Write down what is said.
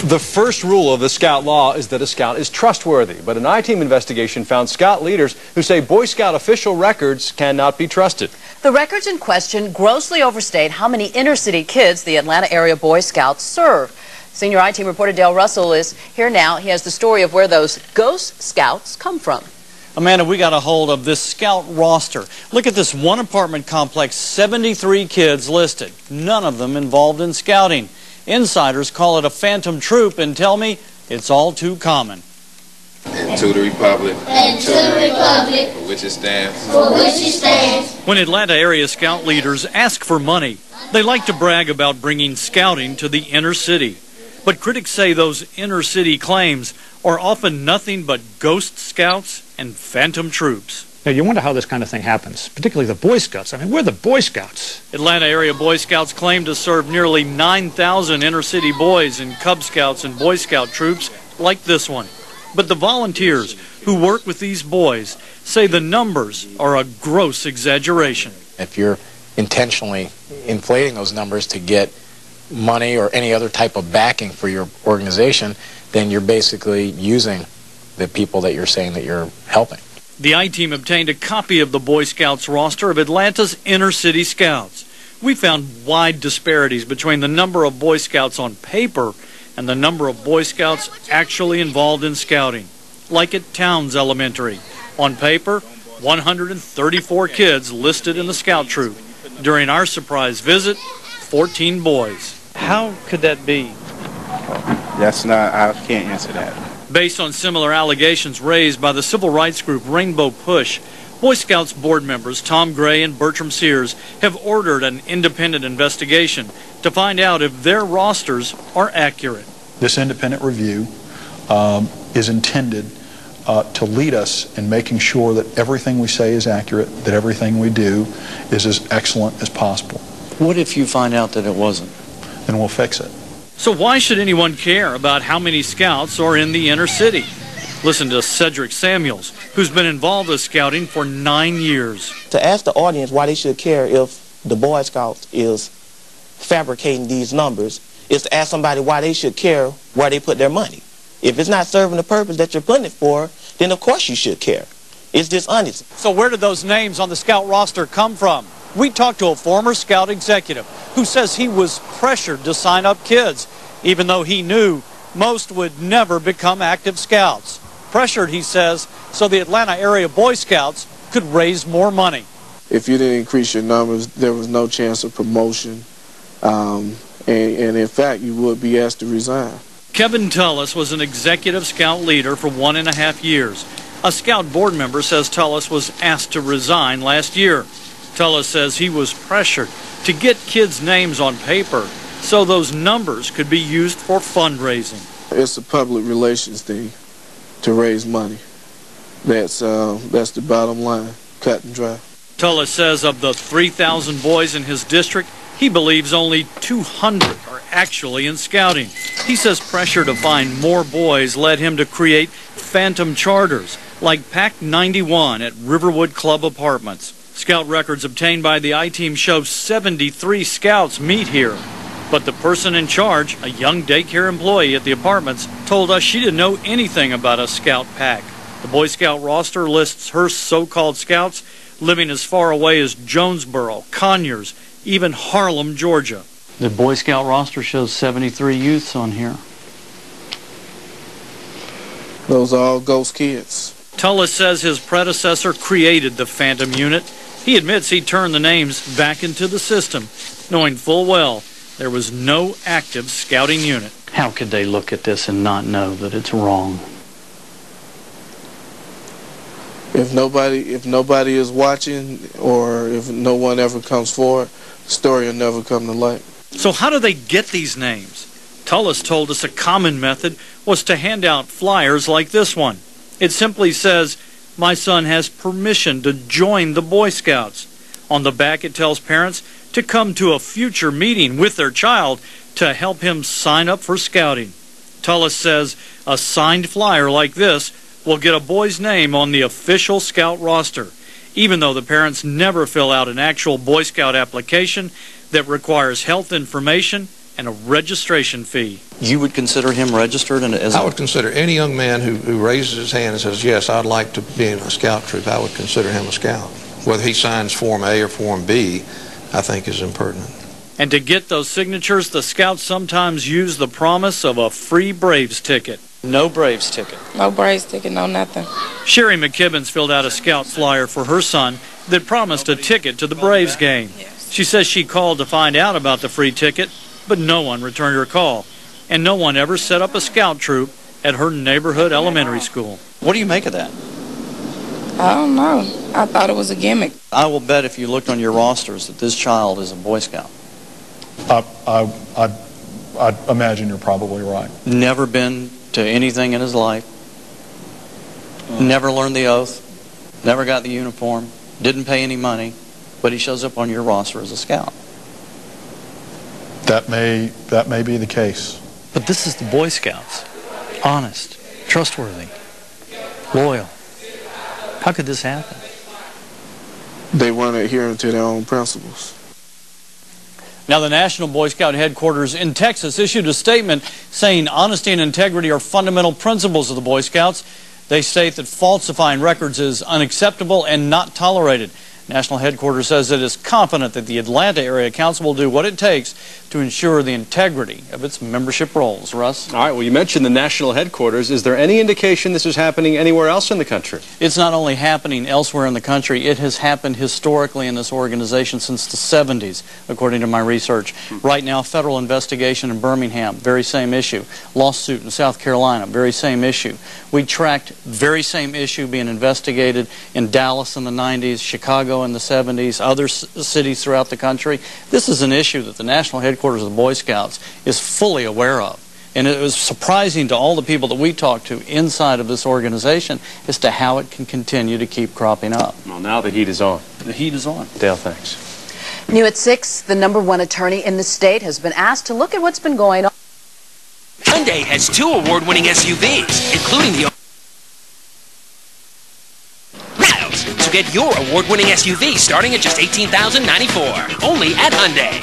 The first rule of the Scout law is that a Scout is trustworthy, but an I-Team investigation found Scout leaders who say Boy Scout official records cannot be trusted. The records in question grossly overstate how many inner-city kids the Atlanta area Boy Scouts serve. Senior I-Team reporter Dale Russell is here now. He has the story of where those ghost Scouts come from. Amanda, we got a hold of this Scout roster. Look at this one apartment complex, 73 kids listed, none of them involved in scouting. Insiders call it a phantom troop and tell me it's all too common. And to the Republic. And to the Republic. For which it stands. For which it stands. When Atlanta area Scout leaders ask for money, they like to brag about bringing scouting to the inner city. But critics say those inner city claims are often nothing but ghost Scouts and phantom troops. Now, you wonder how this kind of thing happens, particularly the Boy Scouts. I mean, we're the Boy Scouts. Atlanta area Boy Scouts claim to serve nearly 9,000 inner city boys in Cub Scouts and Boy Scout troops like this one. But the volunteers who work with these boys say the numbers are a gross exaggeration. If you're intentionally inflating those numbers to get money or any other type of backing for your organization, then you're basically using the people that you're saying that you're helping. The I-Team obtained a copy of the Boy Scouts roster of Atlanta's inner city Scouts. We found wide disparities between the number of Boy Scouts on paper and the number of Boy Scouts actually involved in scouting. Like at Towns Elementary. On paper, 134 kids listed in the Scout troop. During our surprise visit, 14 boys. How could that be? I can't answer that. Based on similar allegations raised by the civil rights group Rainbow Push, Boy Scouts board members Tom Gray and Bertram Sears have ordered an independent investigation to find out if their rosters are accurate. This independent review is intended to lead us in making sure that everything we say is accurate, that everything we do is as excellent as possible. What if you find out that it wasn't? Then we'll fix it. So why should anyone care about how many Scouts are in the inner city? Listen to Cedric Samuels, who's been involved with scouting for 9 years. To ask the audience why they should care if the Boy Scouts is fabricating these numbers is to ask somebody why they should care where they put their money. If it's not serving the purpose that you're putting it for, then of course you should care. It's dishonest. So where did those names on the Scout roster come from? We talked to a former Scout executive who says he was pressured to sign up kids, even though he knew most would never become active Scouts. Pressured, he says, so the Atlanta area Boy Scouts could raise more money. If you didn't increase your numbers, there was no chance of promotion, and in fact, you would be asked to resign. Kevin Tullis was an executive Scout leader for 1.5 years. A Scout board member says Tullis was asked to resign last year. Tullis says he was pressured to get kids' names on paper so those numbers could be used for fundraising. It's a public relations thing to raise money. That's the bottom line, cut and dry. Tullis says of the 3,000 boys in his district, he believes only 200 are actually in scouting. He says pressure to find more boys led him to create phantom charters like Pack 91 at Riverwood Club Apartments. Scout records obtained by the I-Team show 73 Scouts meet here. But the person in charge, a young daycare employee at the apartments, told us she didn't know anything about a Scout pack. The Boy Scout roster lists her so-called Scouts living as far away as Jonesboro, Conyers, even Harlem, Georgia. The Boy Scout roster shows 73 youths on here. Those are all ghost kids. Tullis says his predecessor created the Phantom Unit. He admits he turned the names back into the system, knowing full well there was no active scouting unit. How could they look at this and not know that it's wrong? If nobody is watching, or if no one ever comes forward, the story will never come to light. So how do they get these names? Tullis told us a common method was to hand out flyers like this one. It simply says, "My son has permission to join the Boy Scouts." On the back it tells parents to come to a future meeting with their child to help him sign up for scouting. Tullis says a signed flyer like this will get a boy's name on the official Scout roster, even though the parents never fill out an actual Boy Scout application that requires health information and a registration fee. You would consider him registered? I would consider any young man who raises his hand and says, yes, I'd like to be in a scout troop, I would consider him a scout. Whether he signs Form A or Form B, I think is impertinent. And to get those signatures, the Scouts sometimes use the promise of a free Braves ticket. No Braves ticket. No Braves ticket, no nothing. Sherry McKibbins filled out a Scout flyer for her son that promised a ticket to the Braves game. She says she called to find out about the free ticket, but no one returned her call. And no one ever set up a Scout troop at her neighborhood elementary school. What do you make of that? I don't know. I thought it was a gimmick. I will bet if you looked on your rosters that this child is a Boy Scout. I'd imagine you're probably right. Never been to anything in his life. Never learned the oath. Never got the uniform. Didn't pay any money. But he shows up on your roster as a scout. That may be the case. But this is the Boy Scouts. Honest, trustworthy, loyal. How could this happen? They weren't adhering to their own principles. Now, the National Boy Scout headquarters in Texas issued a statement saying honesty and integrity are fundamental principles of the Boy Scouts. They state that falsifying records is unacceptable and not tolerated. National headquarters says it is confident that the Atlanta Area Council will do what it takes to ensure the integrity of its membership rolls. Russ? All right, well, you mentioned the national headquarters. Is there any indication this is happening anywhere else in the country? It's not only happening elsewhere in the country, it has happened historically in this organization since the 70s, according to my research. Right now, federal investigation in Birmingham, very same issue. Lawsuit in South Carolina, very same issue. We tracked very same issue being investigated in Dallas in the 90s, Chicago in the 70s, other cities throughout the country. This is an issue that the national headquarters of the Boy Scouts is fully aware of. And it was surprising to all the people that we talked to inside of this organization as to how it can continue to keep cropping up. Well, now the heat is on. The heat is on. Dale, thanks. New at 6, the #1 attorney in the state has been asked to look at what's been going on. Hyundai has 2 award-winning SUVs, including the... So get your award-winning SUV starting at just $18,094, only at Hyundai.